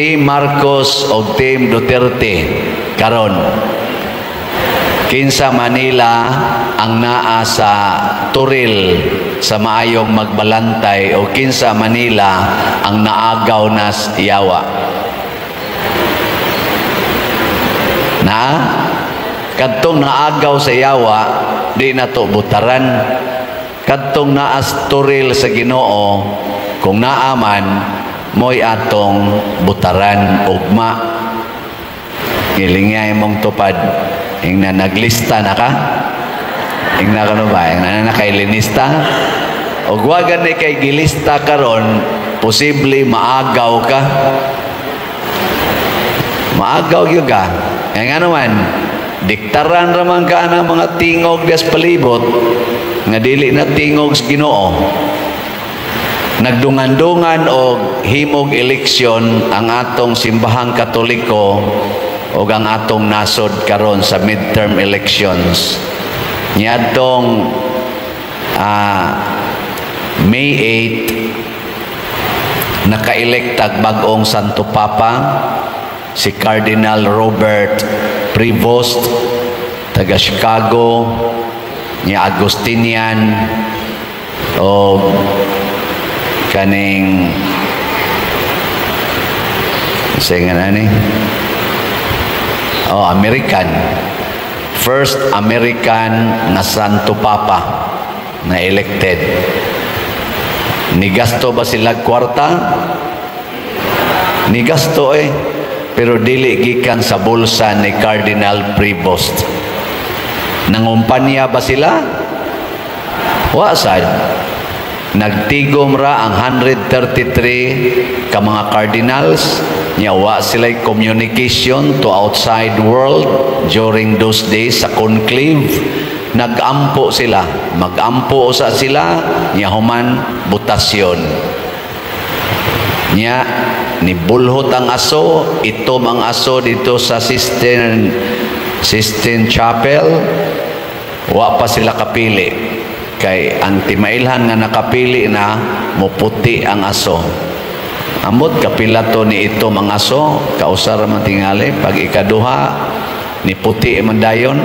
Team Marcos o Team Duterte karon. Kinsa Manila ang naa sa turil sa maayong magbalantay o kinsa Manila ang naagaw na yawa? Na kadtong naagaw sa yawa di na to butaran. Kadtong naas turil sa Ginoo kung naaman mo'y atong butaran ugma. Ilingay mong tupad. Ingna naglista na ka? Ingna ka ba? Ingna na nakailinista? O guwagan na kay gilista karon, posible maagaw ka. Maagaw yun ka. Kaya nga naman, diktaran raman ka ng mga tingog des palibot, nga dili na tingog sa Ginoo. Nagdungan-dungan o himog eleksyon ang atong simbahang Katoliko o ang atong nasod karon sa midterm elections. Niadtong May 8, naka-elektag bagong Santo Papa, si Cardinal Robert Prevost, taga Chicago, ni Agustinian, o kaning sige nga ni American, first American na Santo Papa na elected. Nigasto ba sila kwarta? Nigasto pero dili gikan sa bulsa ni Cardinal Prevost. Nangumpanya ba sila? Wa sad. Nagtigom ra ang 133 ka mga cardinals, nya wa sila'y communication to outside world during those days sa conclave. Nagampo sila, magampo sa sila, nya human butasyon. Nya nibulhot ang aso, itom ang aso dito sa Sistine Chapel, wa pa sila kapili. Kay ang timailhan nga nakapili na muputi ang aso. Amot kapilato ni ito mga aso, kausara man tingali, pag ikaduha ni puti man dayon.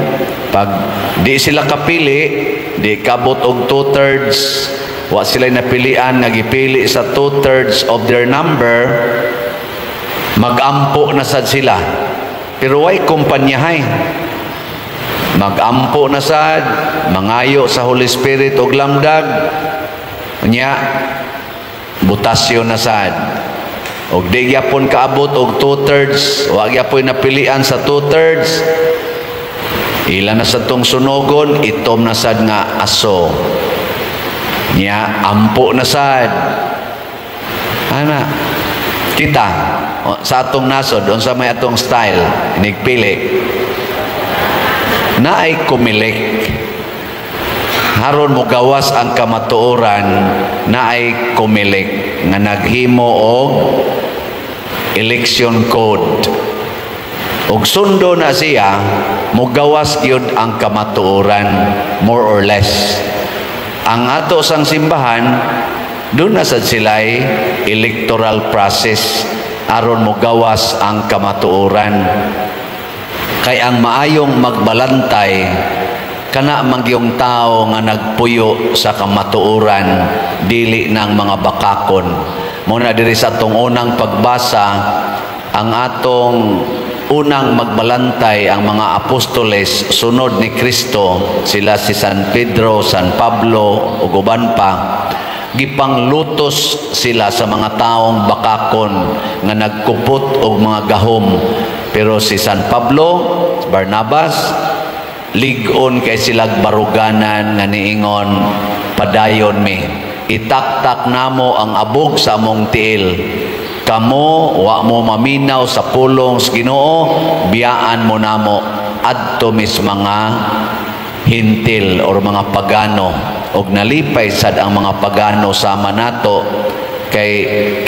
Pag di sila kapili, di kabot og 2/3, wa sila napilian nga gipili sa 2/3 of their number, magampo na sad sila. Pero way kumpanyahay. Magampo na sad, mangayo sa Holy Spirit og lamdag, nya butasyon na sad. Og di gyapon kaabot og 2/3, wa gyapon napilian sa 2/3. Ila na sa tong sunogon, itom na sad nga aso. Nya ampo na sad. Ana kita sa atong nasod unsa may atong style nigpili. Naay kumilik haron mo gawas ang kamatuoran, naay kumilik nga naghimo og election code og sundo na siya, mo gawas gyud ang kamatuoran more or less. Ang ato sang simbahan doon na sad sila'y electoral process aron mo gawas ang kamatuoran. Kay ang maayong magbalantay kana mangyong tao nga nagpuyo sa kamatuoran, dili ng mga bakakon. Muna diri sa atong unang pagbasa, ang atong unang magbalantay ang mga apostoles sunod ni Kristo, sila si San Pedro, San Pablo ug uban pa. Gipanglutos sila sa mga taong bakakon nga nagkupot og mga gahom. Pero si San Pablo, Barnabas, ligon kay silag baruganan nga niingon, padayon mi, itaktak namo ang abog sa among tiil. Kamo wa mo maminaw sa pulong sa Ginoo, biyaan mo namo adto mis mga hintil or mga pagano. Og nalipay sad ang mga pagano sama nato, kay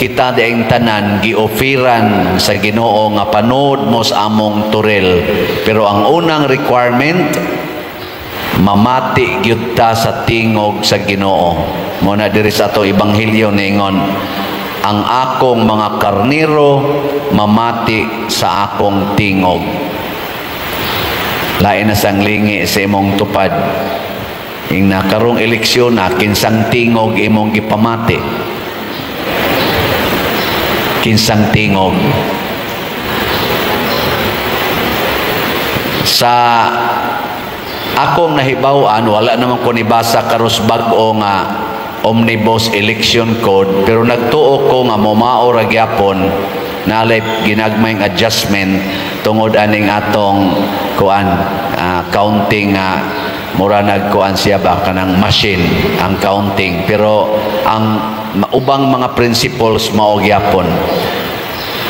kita daing tanan giofiran sa Ginoo nga panood mo sa among turil. Pero ang unang requirement, mamati gyud ta sa tingog sa Ginoo. Muna diri sa ato ebanghelyo ningon, ang akong mga karniro mamati sa akong tingog. Lain na sang lingi sa imong tupad. Ing nakarong eleksyon na kinsang tingog imong gipamati. Kinsang tingog. Sa akong nahibaw-an, wala naman ko nibasa karos bag-o nga omnibus election code, pero nagtuo ko nga mumao ra gyapon nalay ginagmayng adjustment tungod aning atong kuan counting mura nagkuan siya ba kanang machine ang counting, pero ang ubang mga principles mao gyapon.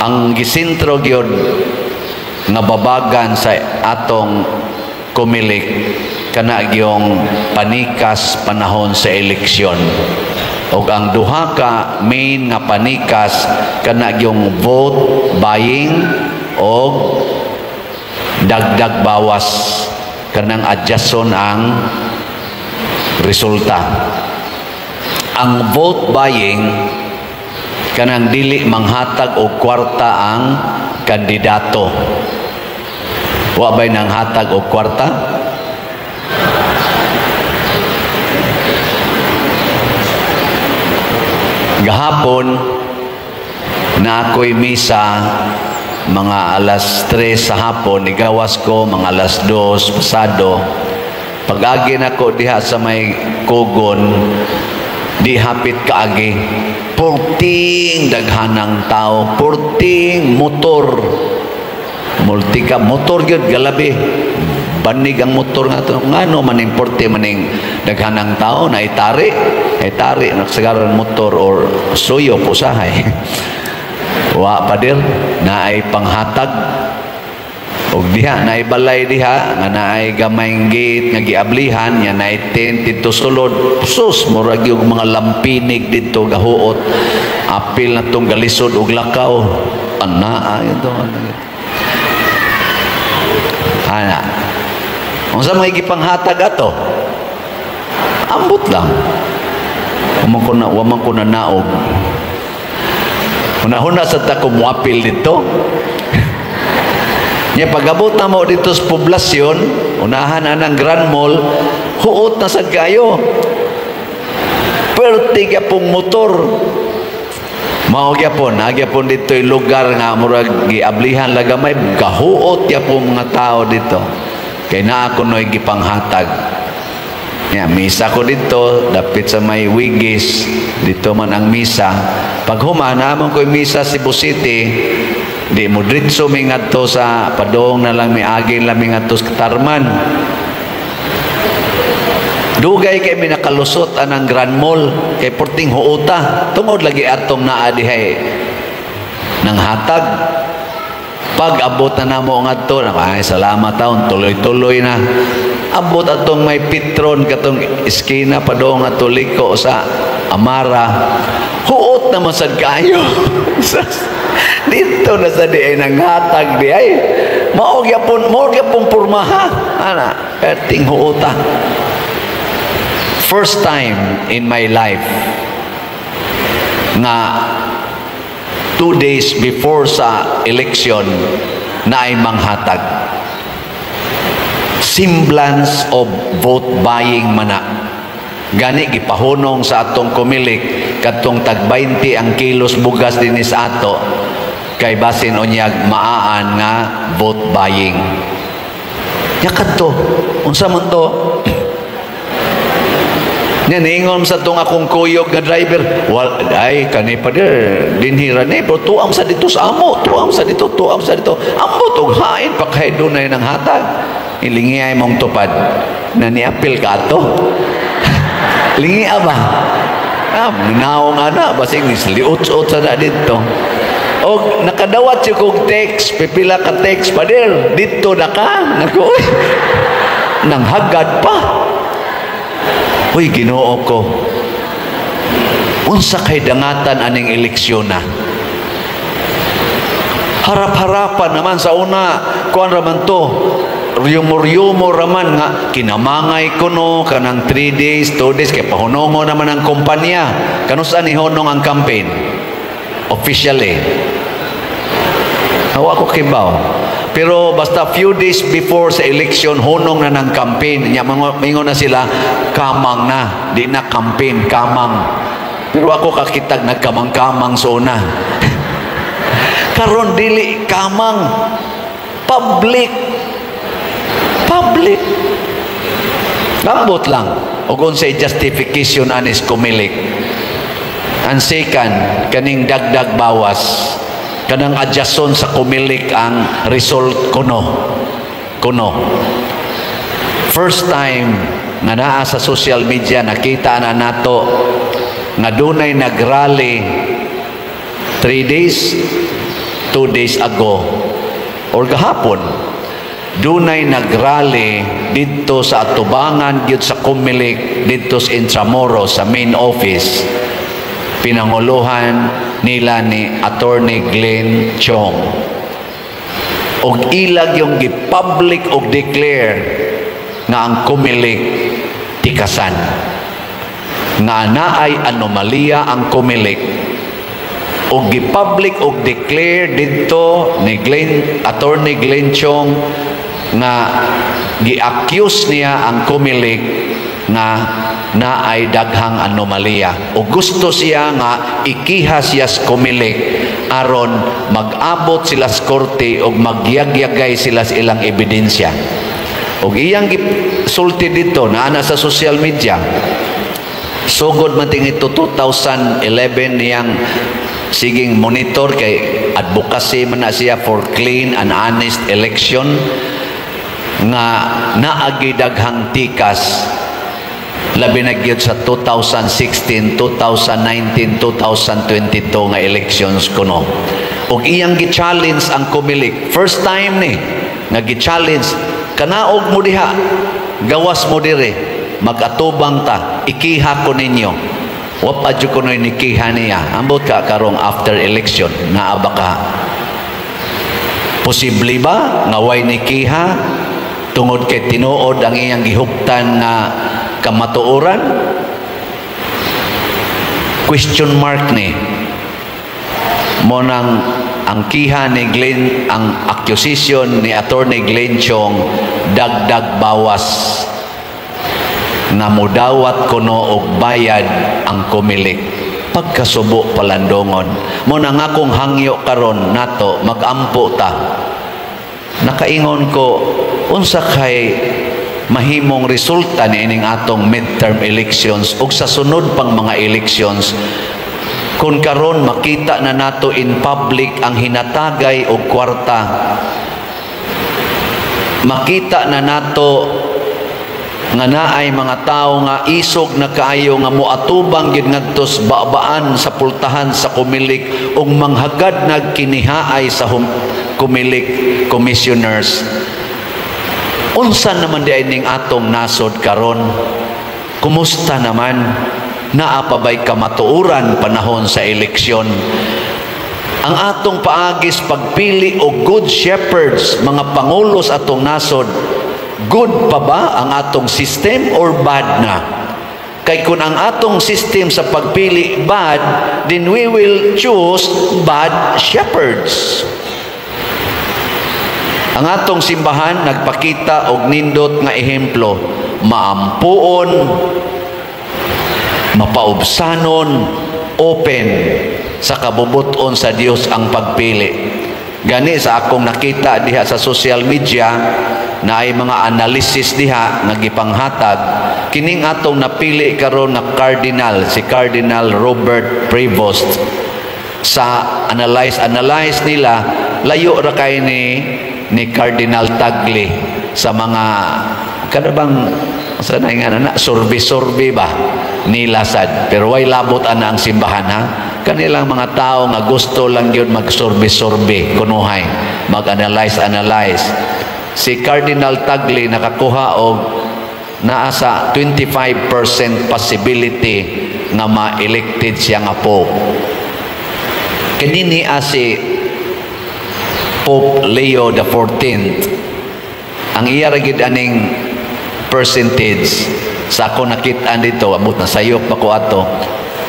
Ang gisentro gyud nga babagan sa atong kumilik kana gyung panikas panahon sa eleksyon, o ang duha ka main nga panikas kana gyung vote buying o dagdag bawas kanang adjuston ang resulta. Ang vote buying kanang dili manghatag og kwarta ang kandidato. Wa bay nang hatag og kwarta? Gahapon na ako'y misa mga alas 3 sa hapon, igawas ko mga alas 2 pasado. Pag-agi na ko diha sa may kugon, di hapit kaagi, purting daghanang tao, purting motor, multika motor gyud galabi, banig ang motor nga to, ngano man importe maning daghanang tao na itari nagsagaran motor or suyo pusahay. Wa padir na ay panghatag og diha na balay diha nga naay gamayng gate nga giablihan nya na 10 dito sulod sus murag yung mga lampinig dito gahuot apil na tong galisod og lakaw anaa ito ana unsa may gipanghatag ato ambot lang waman ko na naog Una-una sa tako muapil dito. Nya pagabot na mo dito sa poblasyon, unahan na ng Grand Mall, huot na sa kayo. Perti pong motor. Mao gyapon, nagyapon dito yung lugar nga murag giablihan lagamay, gahuot gyapon mga tao dito. Kay naa ko noy gipanghatag. Misa ko dito, dapit sa may Wigis, dito man ang misa. Pag humanamon ko yung misa sa Cebu City, di mo dritso may ngadto sa padong na lang may agin lang may ngadto sa Katarman. Dugay kay may nakalusot anang Grand Mall, kay porting huuta. Tungod lagi atong naadihay ng hatag. Pag abot na namo ngadto, ay salamat taon, tuloy-tuloy na. Abot atong may Petron katong iskina padong ato liko sa Amara, huot naman sa kayo. Dito na sa di ay nanghatag di ay maogya pong purmaha ana perting huota. First time in my life nga 2 days before sa election na ay manghatag. Semblance of vote buying mana. Gani gipahunong sa atong kumilik katong tag 20 ang kilos bugas dinis ato kay basin unyag maaan nga vote buying. Nya kadto unsa man to? Nya ningon sa tong akong kuyog nga driver, wal ay kani pa der dinhira ni pero tuam sa dito sa amo, tuam sa dito. Ambot og hain pa kay dunay nang hatag. Ilingiyay mong tupad na niapil ka ato. Lingiya ba? Minaw nga na basing nisliot-ot sa na dito. O nakadawat siya kong text, pipila ka text pa der, dito na ka. Naku, nang hagad pa. Uy, Ginoo ko. Unsa kay dangatan aning eleksyon na? Harap-harapan naman sa una, kuan raman to, riyumor-yumor raman nga, kinamangay ko no, kanang 3 days, 2 days, kaya pahunongo naman ang kumpanya. Kanusan ihonong ang campaign? officially. Hawa ko kibaw. Pero basta few days before sa election, hunong na ng campaign. Mingon na sila, kamang na. Di na campaign, kamang. Pero ako kakitag nagkamang-kamang sa una. Karon dili kamang. Public. Lambot lang. O kung say justification anis kumilik. And second, kaning dagdag bawas. Kanang adjuston sa kumilik ang result kuno. First time nga naa sa social media nakita na nato nga dunay nagrally 3 days, 2 days ago or gahapon. Dunay nagrally dito sa atubangan gyud sa kumilik dito sa Intramuros sa main office. Pinanguluhan nila ni Attorney Glenn Chong. Og ilag yung gi-public og declare nga ang kumilik tikasan. Nga naay anomalya ang kumilik. Og gi-public og declare dito ni Attorney Glenn Chong nga gi-accuse niya ang kumilik nga na ay daghang anomalya o gusto siya nga ikiha siya sa kumilik aron mag-abot sila sa korte o magyagyagay sila sa ilang ebidensya. O iyang sulti dito na ana sa social media sugod man ting ito 2011 niyang siging monitor kay advocacy man na siya for clean and honest election nga naagi daghang tikas labi na gyud sa 2016, 2019, 2022 nga elections kuno. Ug iyang gi-challenge ang kumilik. First time ni nga gi-challenge kanaog mo diha, gawas mo dire, mag-atubang ta, ikiha ko ninyo. Wa pa jud kuno ni ikiha niya. Ambot ka karong after election naa ba ka? Posible ba nga way ni ikiha tungod kay tinuod ang iyang gihuptan nga kamatuoran? Question mark ni mo nang ang kiha ni Glenn, ang accusation ni Attorney Glenn Chong dagdag bawas na mudawat kuno og bayad ang kumilik pagkasubo palandongon. Mo nang akong hangyo karon nato magampo ta. Nakaingon ko unsa kay mahimong resulta ni ining atong midterm elections ug sa sunod pang mga elections kung karon makita na nato in public ang hinatagay og kwarta, makita na nato nga naay mga tao nga isog na kaayo nga moatubang gyud ngadto sa babaan sa pultahan sa kumilik ug manghagad nagkinihaay sa kumilik commissioners. Unsa naman di ning atong nasod karon? Kumusta naman? Naa pa ba'y kamatuoran panahon sa eleksyon? Ang atong paagis pagpili og good shepherds, mga pangulos atong nasod, good pa ba ang atong system or bad na? Kay kung ang atong system sa pagpili bad, then we will choose bad shepherds. Ang atong simbahan nagpakita og nindot nga ehemplo, maampuon, mapaubsanon, open sa kabubuton sa Dios ang pagpili. Gani sa akong nakita diha sa social media na ay mga analysis diha nga gipanghatag kining atong napili karon na cardinal, si Cardinal Robert Prevost. Sa analyze nila layo ra kay ni Cardinal Tagle sa mga kanabang sana nga na survey ba nilasad pero way labot ana ang simbahan ha kanilang mga tao nga gusto lang yun mag-survey kunuhay mag-analyze si Cardinal Tagle nakakuha og naa sa 25% possibility nga ma-elected siya nga Pope. Kanini si Pope Leo XIV ang iya ragid aning percentage sa ako nakitaan dito abot na sayop pa ko ato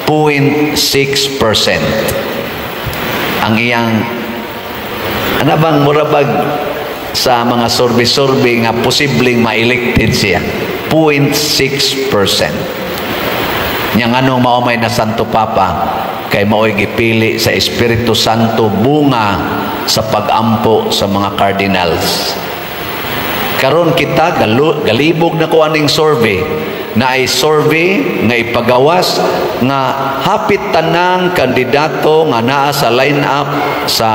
0.6%. ang iyang ano bang murabag sa mga survey nga posibleng ma-elected siya 0.6%. Yang anong maumay na Santo Papa kay mao'y gipili sa Espiritu Santo bunga sa pag-ampo sa mga cardinals. Karon kita galibog na ko aning survey na ay survey nga ipagawas nga hapit tanang kandidato nga naa sa line-up sa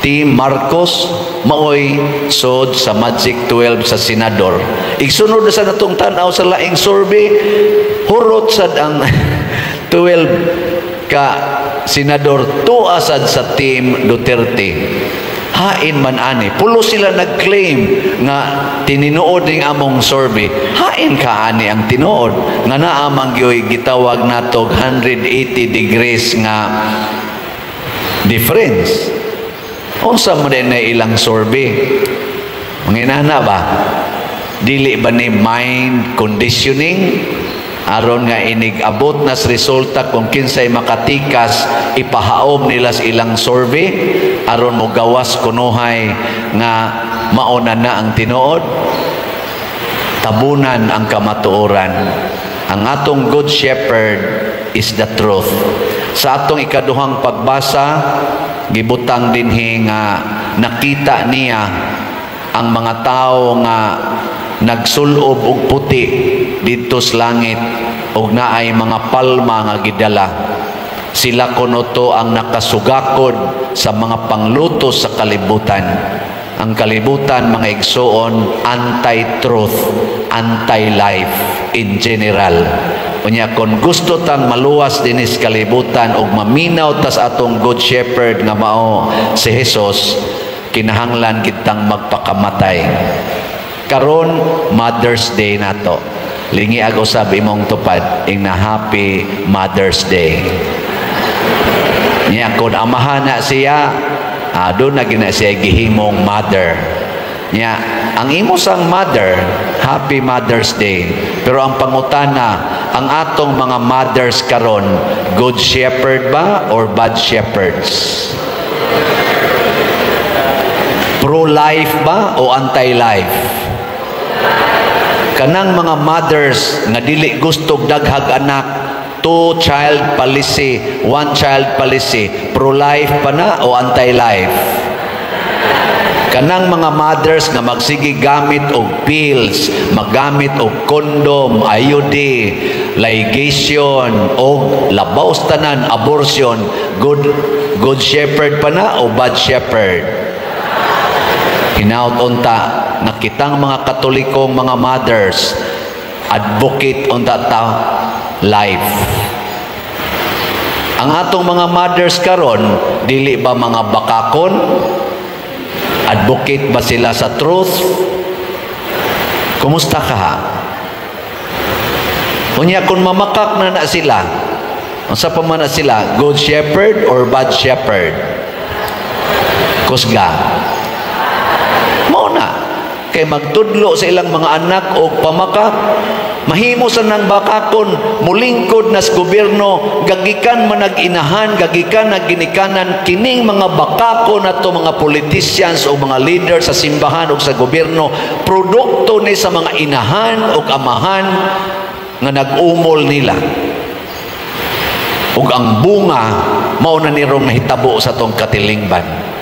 Team Marcos maoy sod sa Magic 12 sa senador. Igsunod na sa natong tanaw sa laing survey, hurot sad ang 12 ka senador tuasad sa Team Duterte. Hain man ani. Pulo sila nag-claim nga tininuod ning among survey. Hain ka ani ang tinuod nga naamang gyoy gitawag natog 180 degrees nga difference. Unsa man din na ilang survey? Manginana ba? Dili ba ni mind conditioning? Aron nga inig-abot na sa resulta kung kinsay makatikas, ipahaom nila sa ilang survey, aron mo gawas kunuhay nga mauna na ang tinuod. Tabunan ang kamatuoran. Ang atong good shepherd is the truth. Sa atong ikaduhang pagbasa, gibutang dinhi nga nakita niya ang mga tao nga nagsulob og puti dito sa langit ug naay mga palma nga gidala. Sila kuno to ang nakasugakod sa mga pangluto sa kalibutan. Ang kalibutan, mga igsoon, anti-truth, anti-life in general. Unya kung gusto tang maluwas dinis kalibutan ug maminaw tas atong good shepherd nga mao si Jesus, kinahanglan kitang magpakamatay. Karon Mother's Day nato. Lingi ako sabi mong tupad ing na Happy Mother's Day. Niya kung amahan na siya, doon na gina siya gihimong mother. Niya, ang imo sang mother, Happy Mother's Day. Pero ang pangutana, ang atong mga mothers karon, good shepherd ba or bad shepherds? Pro-life ba o anti-life? Kanang mga mothers nga dili gustog daghag anak, 2-child policy, 1-child policy, pro-life pa na o anti-life? Kanang mga mothers nga magsige gamit og pills, magamit og condom, IUD, ligation, og labaw tanan, abortion, good shepherd pa na o bad shepherd? Hinaut unta, nakitang mga katolikong mga mothers, advocate on that life. Ang atong mga mothers karon, dili ba mga bakakon? Advocate ba sila sa truth? Kumusta ka ha? Unya kung mamakak na sila, unsa pa man na sila, good shepherd or bad shepherd? Kusga. Mao na. Kay magtudlo sa ilang mga anak o pamakak, mahimo sa nang bakakon, mulingkod na sa gobyerno, gagikan manag-inahan, gagikan na ginikanan, kining mga bakako na to, mga politicians o mga leaders sa simbahan o sa gobyerno, produkto ni sa mga inahan o amahan nga nag-umol nila. Ug ang bunga, mao na nirong nahitabo sa tong katilingban.